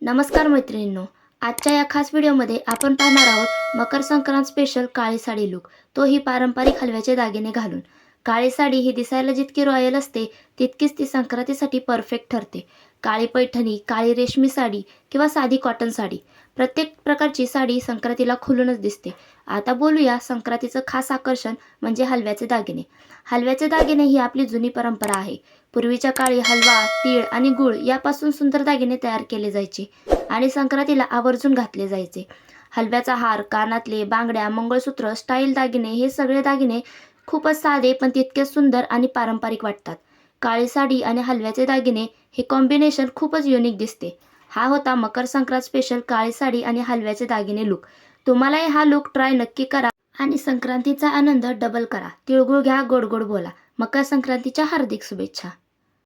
नमस्कार मैत्रिणींनो, आजच्या या खास व्हिडिओमध्ये आपण पाहणार आहोत मकर संक्रांत स्पेशल काळी साडी लुक, तोही पारंपरिक हलव्याचे दागिने घालून. काळी साडी ही दिसायला जितकी रॉयल असते तितकीच ती संक्रांतीसाठी परफेक्ट ठरते. काळी पैठणी, काळी रेशमी साडी किंवा साधी कॉटन साडी, प्रत्येक प्रकारची साडी संक्रांतीला खुलूनच दिसते. आता बोलूया संक्रांतीचं खास आकर्षण म्हणजे हलव्याचे दागिने. हलव्याचे दागिने ही आपली जुनी परंपरा आहे. पूर्वीच्या काळी हलवा, तीळ आणि गूळ यापासून सुंदर दागिने तयार केले जायचे आणि संक्रांतीला आवर्जून घातले जायचे. हलव्याचा हार, कानातले, बांगड्या, मंगळसूत्र, स्टाईल दागिने हे सगळे दागिने खूपच साधे पण तितकेच सुंदर आणि पारंपरिक वाटतात. काळी साडी आणि हलव्याचे दागिने हे कॉम्बिनेशन खूपच युनिक दिसते. हा होता मकर संक्रांत स्पेशल काळी साडी आणि हलव्याचे दागिने लुक. तुम्हालाही हा लुक ट्राय नक्की करा आणि संक्रांतीचा आनंद डबल करा. तिळगुळ घ्या, गोड गोड बोला. मकर संक्रांतीच्या हार्दिक शुभेच्छा.